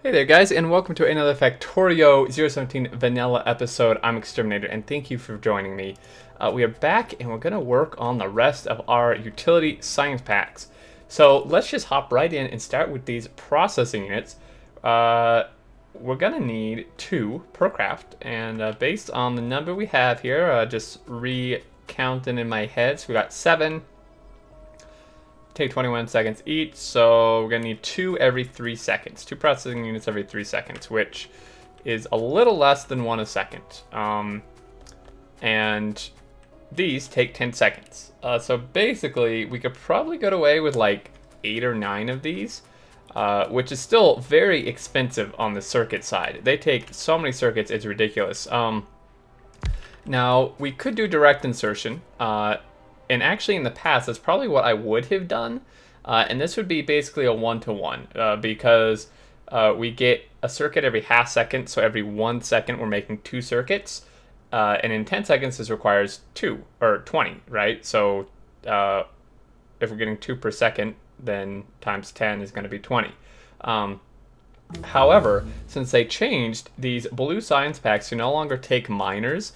Hey there guys, and welcome to another Factorio 0.17 vanilla episode. I'm Xterminator, and thank you for joining me. We are back, and we're going to work on the rest of our utility science packs. So let's just hop right in and start with these processing units. We're going to need 2 per craft, and based on the number we have here, just recounting in my head, so we got 7. Take 21 seconds each, so we're gonna need 2 every 3 seconds. 2 processing units every 3 seconds, which is a little less than 1 a second. And these take 10 seconds. So basically, we could probably get away with like 8 or 9 of these, which is still very expensive on the circuit side. They take so many circuits, it's ridiculous. Now, we could do direct insertion. And actually in the past, that's probably what I would have done. And this would be basically a 1-to-1 because we get a circuit every half second. So every 1 second, we're making 2 circuits. And in 10 seconds, this requires 2 or 20, right? So if we're getting 2 per second, then times 10 is going to be 20. However, since they changed these blue science packs to no longer take minors,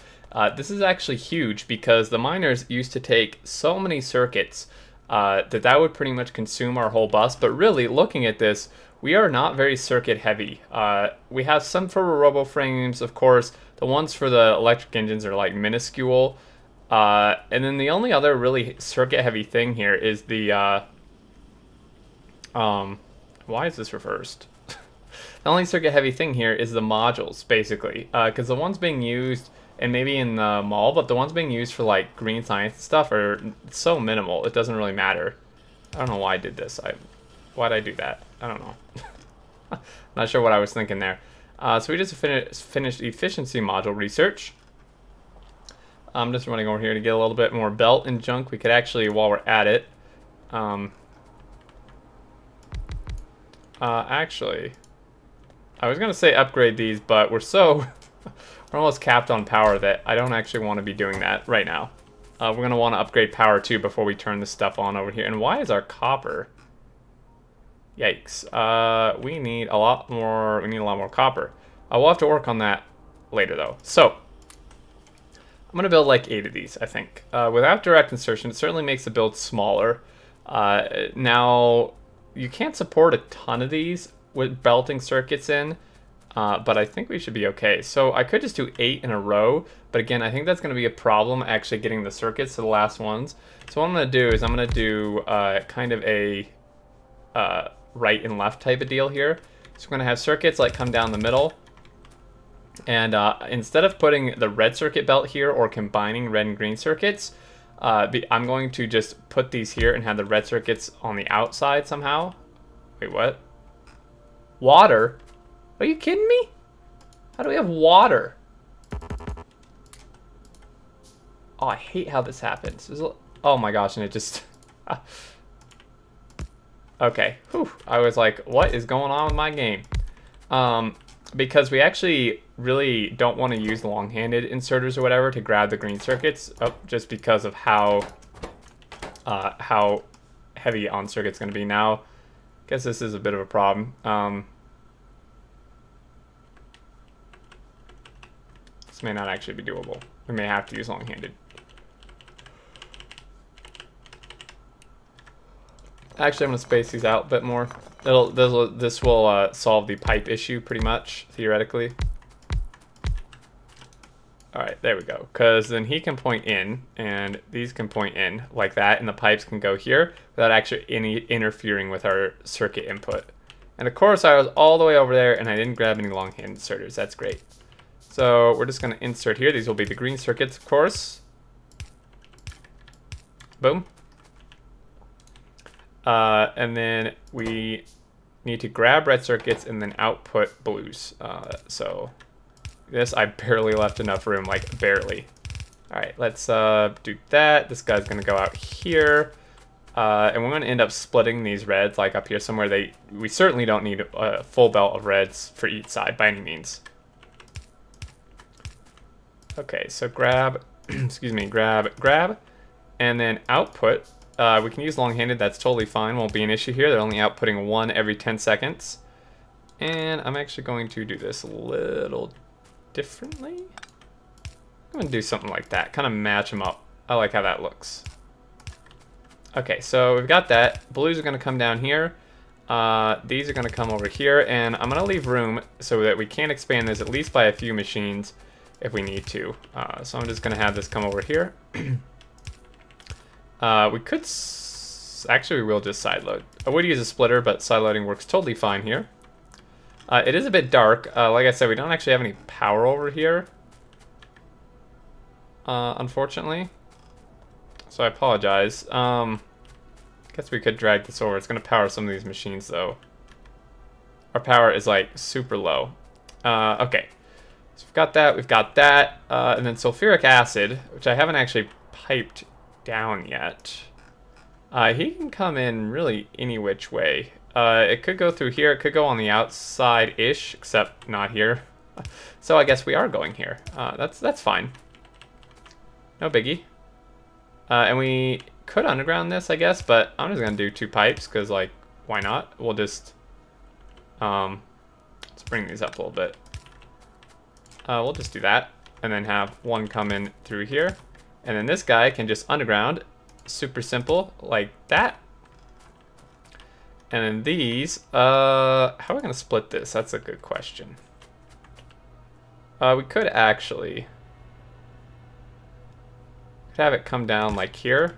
this is actually huge because the miners used to take so many circuits that would pretty much consume our whole bus. But really, looking at this, we are not very circuit heavy. We have some for robo frames, of course. The ones for the electric engines are like minuscule. And then the only other really circuit heavy thing here is the... why is this reversed? The only circuit heavy thing here is the modules, basically. Because the ones being used... and maybe in the mall, but the ones being used for like green science stuff are so minimal, it doesn't really matter. I don't know why I did this. Why'd I do that? I don't know. Not sure what I was thinking there. So we just finished efficiency module research. I'm just running over here to get a little bit more belt and junk. We could actually, while we're at it, actually, I was gonna say upgrade these, but we're so... we're almost capped on power that I don't actually want to be doing that right now. We're going to want to upgrade power too before we turn this stuff on over here. And why is our copper? Yikes. We need a lot more. We need a lot more copper. We'll have to work on that later though. So I'm going to build like 8 of these, I think. Without direct insertion, it certainly makes the build smaller. Now you can't support a ton of these with belting circuits in. But I think we should be okay. So I could just do 8 in a row, but again, I think that's going to be a problem actually getting the circuits to the last ones. So what I'm going to do is I'm going to do kind of a right and left type of deal here. So we're going to have circuits like come down the middle. And instead of putting the red circuit belt here or combining red and green circuits, I'm going to just put these here and have the red circuits on the outside somehow. Wait, what? Water? Are you kidding me? How do we have water? Oh, I hate how this happens. Oh my gosh, and it just... Okay, whew. I was like, what is going on with my game? Because we actually really don't want to use long-handed inserters or whatever to grab the green circuits, just because of how heavy on circuit's going to be now. Guess this is a bit of a problem. May not actually be doable. We may have to use long-handed. Actually, I'm going to space these out a bit more. This will solve the pipe issue pretty much, theoretically. Alright, there we go. Because then he can point in, and these can point in like that, and the pipes can go here without actually interfering with our circuit input. And of course, I was all the way over there, and I didn't grab any long-handed inserters. That's great. So we're just going to insert here. These will be the green circuits, of course. Boom. And then we need to grab red circuits and then output blues. So this, I barely left enough room, like barely. All right, let's do that. This guy's going to go out here. And we're going to end up splitting these reds like up here somewhere. We certainly don't need a full belt of reds for each side by any means. Okay, so grab, excuse me, grab, and then output. We can use long-handed, that's totally fine, won't be an issue here. They're only outputting 1 every 10 seconds. And I'm actually going to do this a little differently. I'm going to do something like that, kind of match them up. I like how that looks. Okay, so we've got that. Blues are going to come down here. These are going to come over here, and I'm going to leave room so that we can expand this at least by a few machines if we need to. So I'm just going to have this come over here. We could... Actually, we will just sideload. I would use a splitter, but sideloading works totally fine here. It is a bit dark. Like I said, we don't actually have any power over here. Unfortunately. So I apologize. Guess we could drag this over. It's going to power some of these machines, though. Our power is, like, super low. Okay. So we've got that. We've got that. And then sulfuric acid, which I haven't actually piped down yet. He can come in really any which way. It could go through here. It could go on the outside-ish, except not here. So I guess we are going here. That's fine. No biggie. And we could underground this, I guess, but I'm just going to do 2 pipes, because, like, why not? We'll just... let's bring these up a little bit. We'll just do that, and then have one come in through here. And then this guy can just underground. Super simple, like that. And then these, how are we going to split this? That's a good question. We could actually have it come down like here.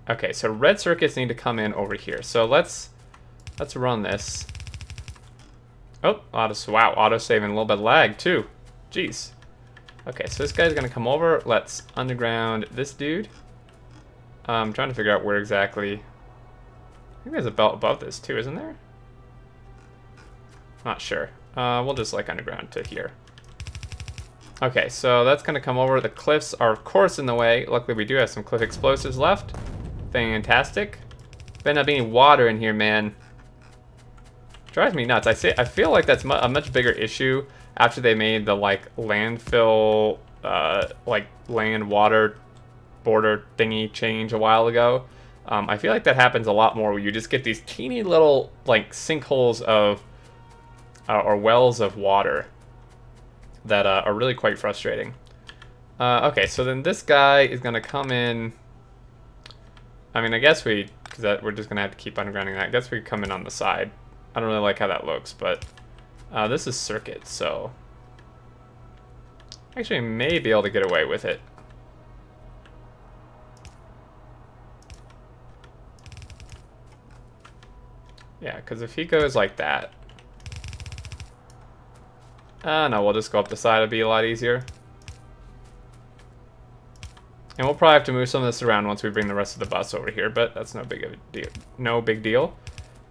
Okay, so red circuits need to come in over here. So let's run this. Oh, auto saving, a little bit of lag too. Jeez. Okay, so this guy's gonna come over. Let's underground this dude. I'm trying to figure out where exactly. I think there's a belt above this too, isn't there? Not sure. We'll just like underground to here. Okay, so that's gonna come over. The cliffs are of course in the way. Luckily we do have some cliff explosives left. Fantastic. Better not be any water in here, man. Drives me nuts. I feel like that's a much bigger issue after they made the like landfill, like land water border thingy change a while ago. I feel like that happens a lot more where you just get these teeny little like sinkholes of or wells of water that are really quite frustrating. Okay, so then this guy is gonna come in. I mean, I guess we're just gonna have to keep undergrounding that. I guess we could come in on the side. I don't really like how that looks, but this is circuit, so actually may be able to get away with it. Yeah, because if he goes like that, no, we'll just go up the side. It'll be a lot easier. And we'll probably have to move some of this around once we bring the rest of the bus over here, but that's no big deal. No big deal.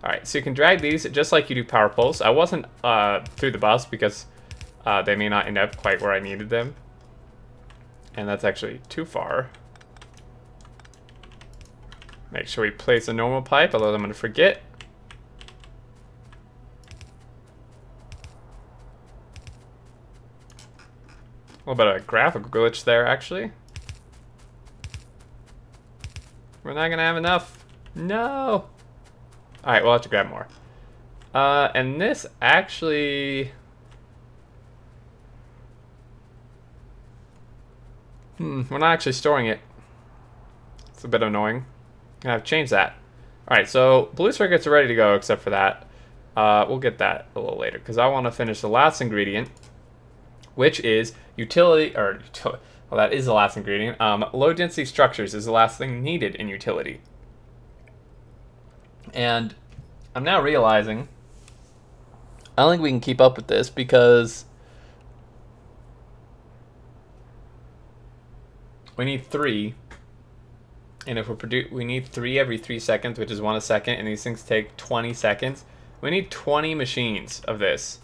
All right, so you can drag these just like you do power poles. I wasn't through the bus because they may not end up quite where I needed them. And that's actually too far. Make sure we place a normal pipe, although I'm going to forget. A little bit of a graphical glitch there, actually. We're not going to have enough. No! Alright, we'll have to grab more. And this actually... we're not actually storing it. It's a bit annoying. I've changed that. Alright, so blue circuits are ready to go except for that. We'll get that a little later because I want to finish the last ingredient, which is utility, well, that is the last ingredient. Low density structures is the last thing needed in utility. And I'm now realizing I don't think we can keep up with this because we need 3. And if we need 3 every 3 seconds, which is 1 a second, and these things take 20 seconds. We need 20 machines of this.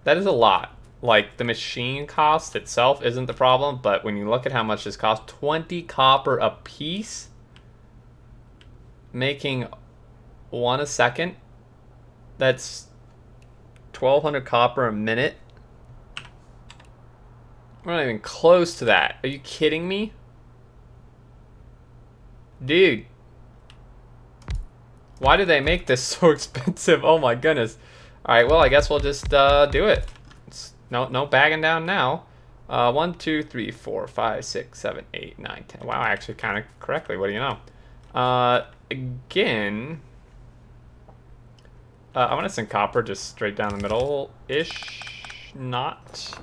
That is a lot. Like, the machine cost itself isn't the problem, but when you look at how much this costs, 20 copper a piece, making 1 a second, that's 1,200 copper a minute. We're not even close to that. Are you kidding me? Dude. Why did they make this so expensive? Oh my goodness. Alright, well, I guess we'll just do it. No bagging down now. 1, 2, 3, 4, 5, 6, 7, 8, 9, 10. Wow, actually kind of correctly. What do you know? Again, I want to send copper just straight down the middle-ish. Not.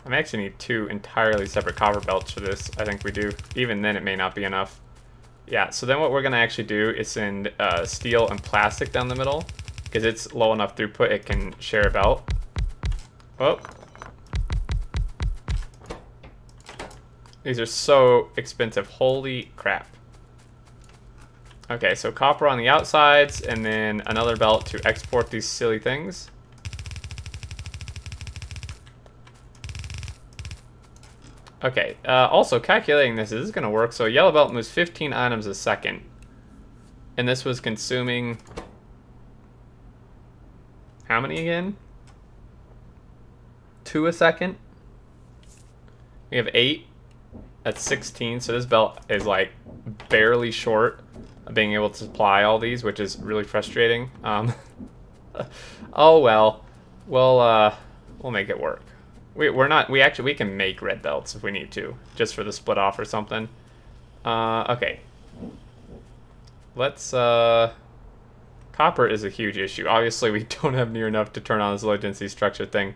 I actually need 2 entirely separate copper belts for this. I think we do. Even then, it may not be enough. Yeah, so then what we're going to actually do is send steel and plastic down the middle. Because it's low enough throughput, it can share a belt. Oh. These are so expensive. Holy crap. Okay, so copper on the outsides, and then another belt to export these silly things. Okay, also calculating this is going to work. So yellow belt moves 15 items a second. And this was consuming... how many again? 2 a second? We have 8. That's 16, so this belt is like barely short of being able to supply all these, which is really frustrating. Oh well. We'll make it work. We can make red belts if we need to, just for the split off or something. Okay. Let's copper is a huge issue. Obviously we don't have near enough to turn on this low density structure thing.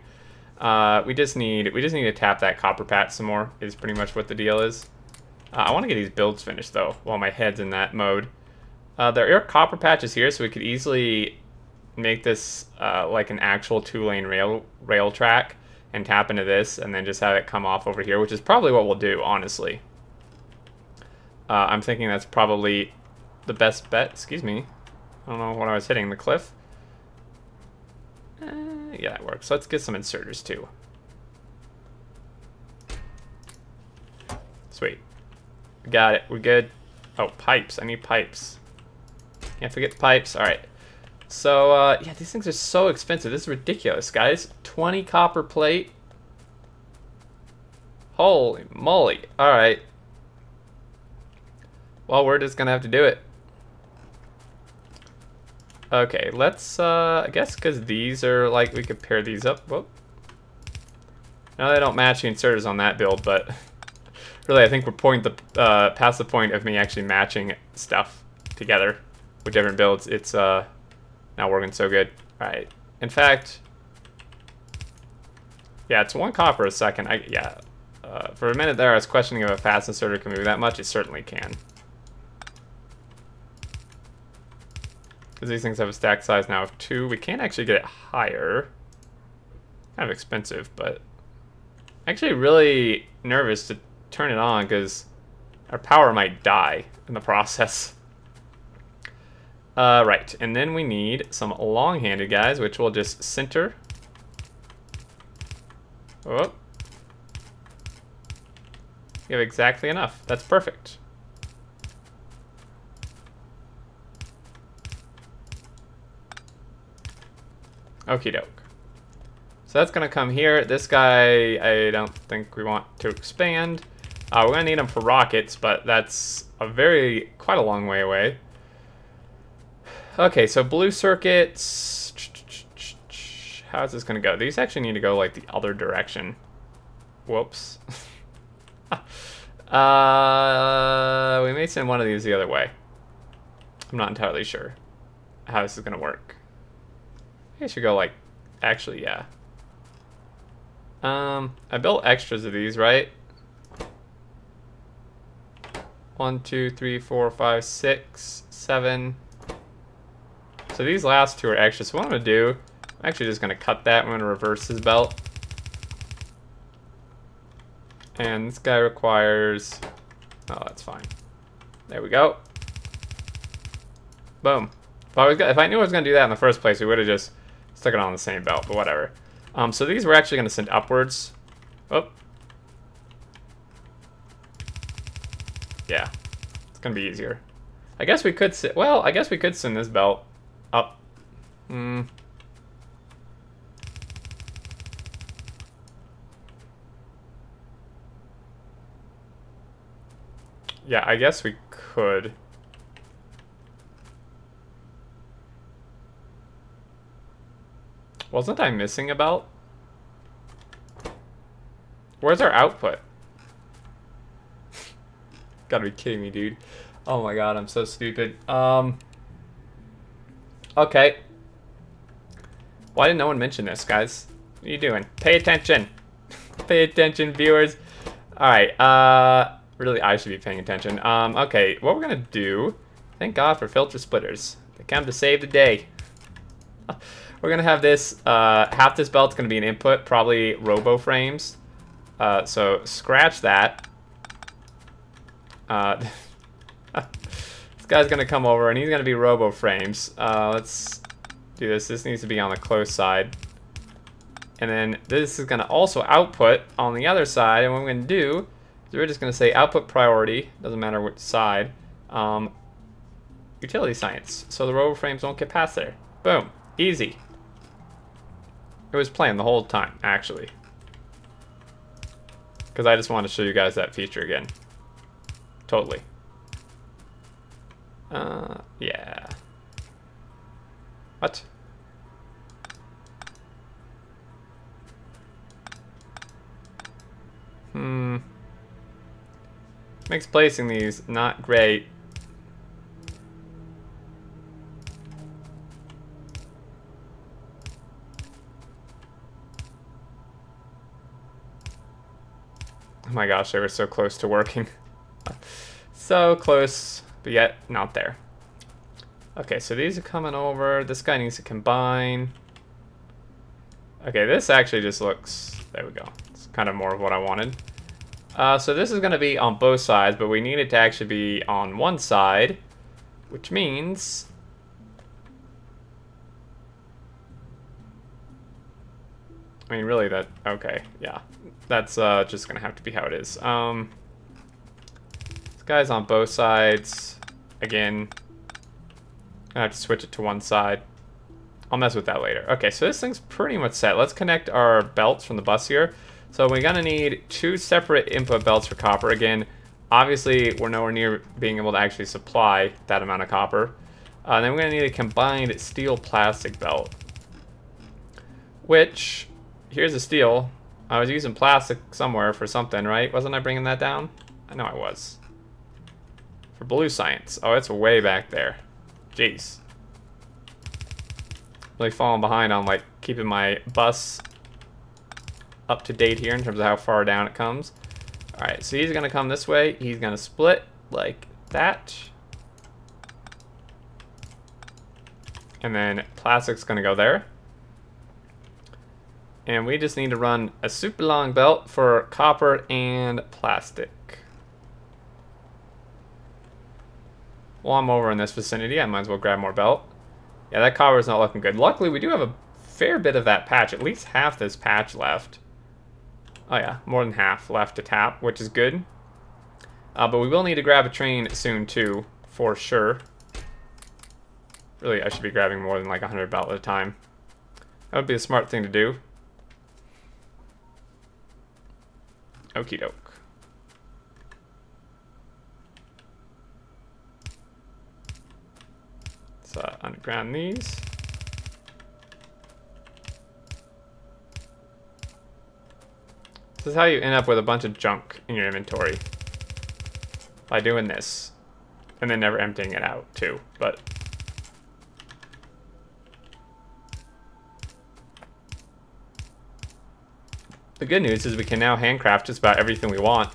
We just need to tap that copper patch some more, is pretty much what the deal is. I want to get these builds finished though, while my head's in that mode. There are copper patches here, so we could easily make this like an actual 2-lane rail track and tap into this and then just have it come off over here, which is probably what we'll do, honestly. I'm thinking that's probably the best bet. Excuse me. I don't know what I was hitting, the cliff. Yeah, that works. Let's get some inserters too. Sweet. We got it. We're good. Oh, pipes. I need pipes. Can't forget the pipes. Alright. So, yeah, these things are so expensive. This is ridiculous, guys. 20 copper plate. Holy moly. Alright. Well, we're just gonna have to do it. Okay, let's, I guess because these are, like, we could pair these up. Whoop. No, they don't match the inserters on that build, but really, I think we're past the point of me actually matching stuff together with different builds. It's not working so good. All right. In fact, yeah, it's 1 copper a second. For a minute there, I was questioning if a fast inserter can move that much. It certainly can. Because these things have a stack size now of 2. We can't actually get it higher. Kind of expensive, but actually really nervous to turn it on because our power might die in the process. Right, and then we need some long-handed guys, which we'll just center. Oh. We have exactly enough. That's perfect. Okie doke. So that's going to come here. This guy, I don't think we want to expand. We're going to need him for rockets, but that's quite a long way away. Okay, so blue circuits. How's this going to go? These actually need to go like the other direction. Whoops. We may send one of these the other way. I'm not entirely sure how this is going to work. I should go like, actually, yeah. I built extras of these, right? 1, 2, 3, 4, 5, 6, 7. So these last 2 are extras. So what I'm gonna do, I'm actually just gonna cut that. I'm gonna reverse his belt. And this guy requires, oh, that's fine. There we go. Boom. If I knew I was gonna do that in the first place, we would have just stuck it on the same belt, but whatever. So these we're actually going to send upwards. Oh. Yeah. It's going to be easier. I guess we could send this belt up. Yeah, I guess we could. Wasn't I missing a belt? Where's our output? Gotta be kidding me, dude. Oh my god, I'm so stupid. Okay. Why didn't no one mention this, guys? What are you doing? Pay attention. Pay attention, viewers. Alright, really, I should be paying attention. Okay, what we're gonna do... Thank God for filter splitters. They come to save the day. We're gonna have this, half this belt's gonna be an input, probably robo frames. So scratch that. This guy's gonna come over and he's gonna be robo frames. Let's do this. This needs to be on the close side. And then this is gonna also output on the other side. And what we're gonna do is we're just gonna say output priority, doesn't matter which side, utility science. So the robo frames won't get past there. Boom, easy. It was planned the whole time, actually. Because I just wanted to show you guys that feature again. Totally. Yeah. What? Makes placing these not great. Oh my gosh, they were so close to working. So close, but yet not there. Okay, so these are coming over. This guy needs to combine. Okay, this actually just looks... There we go. It's kind of more of what I wanted. So this is going to be on both sides, but we need it to actually be on one side, which means... I mean, really, that... Okay, yeah. That's just going to have to be how it is. This guy's on both sides. Again, I have to switch it to one side. I'll mess with that later. Okay, so this thing's pretty much set. Let's connect our belts from the bus here. So we're going to need 2 separate input belts for copper. Again, obviously, we're nowhere near being able to actually supply that amount of copper. Then we're going to need a combined steel-plastic belt. Which, here's the steel. I was using plastic somewhere for something, right? Wasn't I bringing that down? I know I was. For blue science. Oh, it's way back there. Jeez. Really falling behind on, like, keeping my bus up to date here in terms of how far down it comes. Alright, so he's going to come this way. He's going to split like that. And then plastic's going to go there. And we just need to run a super long belt for copper and plastic. While I'm over in this vicinity, I might as well grab more belt. Yeah, that copper is not looking good. Luckily, we do have a fair bit of that patch. At least half this patch left. Oh yeah, more than half left to tap, which is good. But we will need to grab a train soon too, for sure. Really, I should be grabbing more than like 100 belt at a time. That would be a smart thing to do. Okie doke. Let's underground these. This is how you end up with a bunch of junk in your inventory. By doing this. And then never emptying it out, too. But... the good news is we can now handcraft just about everything we want.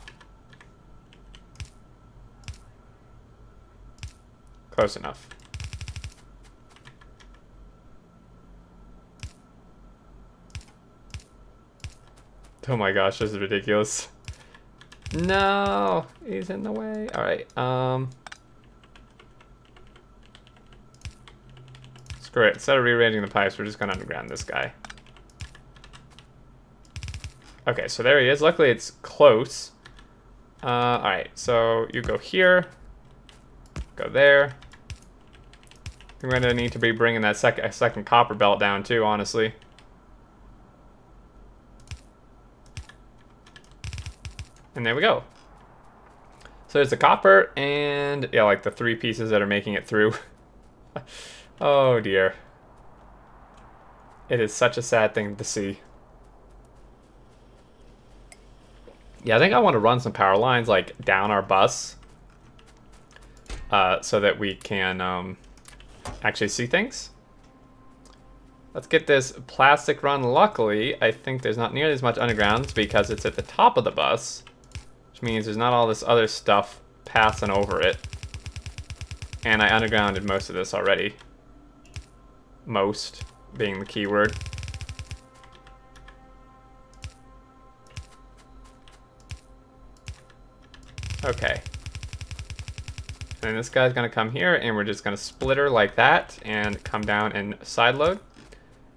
Close enough. Oh my gosh, this is ridiculous. No, he's in the way. All right. Screw it. Instead of rearranging the pipes, we're just gonna underground this guy. Okay, so there he is. Luckily, it's close. All right, so you go here, go there. We're gonna need to be bringing that second copper belt down too, honestly. And there we go. So So there's the copper and, yeah, like the 3 pieces that are making it through. Oh dear. It is such a sad thing to see. Yeah, I think I want to run some power lines like down our bus so that we can actually see things. Let's get this plastic run. Luckily, I think there's not nearly as much underground because it's at the top of the bus, which means there's not all this other stuff passing over it. And I undergrounded most of this already. Most being the key word. Okay. And this guy's gonna come here and we're just gonna split her like that and come down and side load.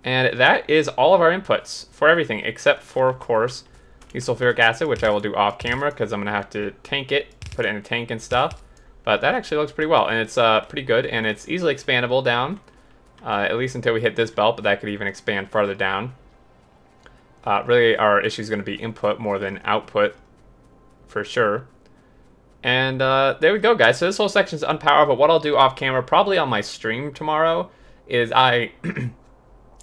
And that is all of our inputs for everything except for, of course, the sulfuric acid, which I will do off camera because I'm gonna have to tank it, put it in a tank and stuff. But that actually looks pretty well, and it's pretty good, and it's easily expandable down, at least until we hit this belt, but that could even expand farther down. Really, our issue is going to be input more than output, for sure. And there we go, guys. So this whole section is unpowered, but what I'll do off camera, probably on my stream tomorrow, is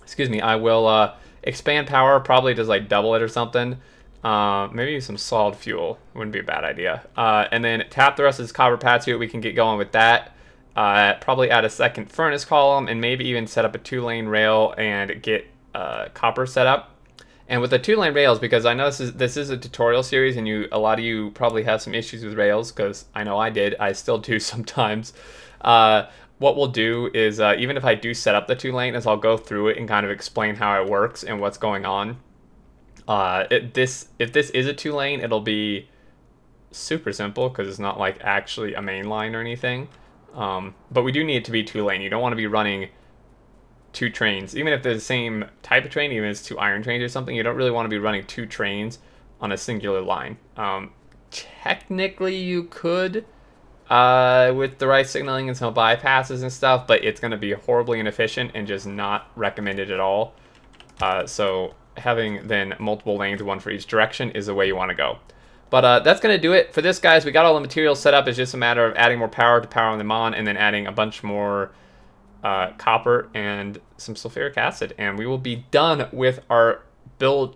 excuse me, I will expand power, probably just like double it or something. Maybe some solid fuel wouldn't be a bad idea. And then tap the rest of this copper pad, see what we can get going with that. Probably add a second furnace column and maybe even set up a 2-lane rail and get copper set up. And with the 2-lane rails, because I know this is a tutorial series and a lot of you probably have some issues with rails, because I know I did. I still do sometimes. What we'll do is, even if I do set up the 2-lane, is I'll go through it and kind of explain how it works and what's going on. If this is a 2-lane, it'll be super simple because it's not like actually a main line or anything. But we do need it to be 2-lane. You don't want to be running 2 trains, even if they're the same type of train, even if it's 2 iron trains or something. You don't really want to be running 2 trains on a singular line. Technically, you could with the right signaling and some bypasses and stuff, but it's going to be horribly inefficient and just not recommended at all. So having then multiple lanes, one for each direction, is the way you want to go. But that's going to do it for this, guys. We got all the materials set up. It's just a matter of adding more power to power them on, and then adding a bunch more copper and some sulfuric acid, and we will be done with our built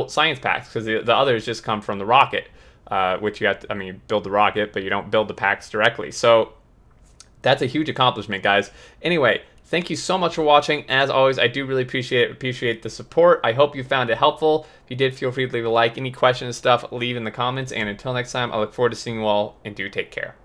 science packs, because the others just come from the rocket, which you have to, I mean, build the rocket, but you don't build the packs directly. So that's a huge accomplishment, guys. Anyway, thank you so much for watching. As always, I do really appreciate the support. I hope you found it helpful. If you did, feel free to leave a like. Any questions and stuff, leave in the comments. And until next time, I look forward to seeing you all, and do take care.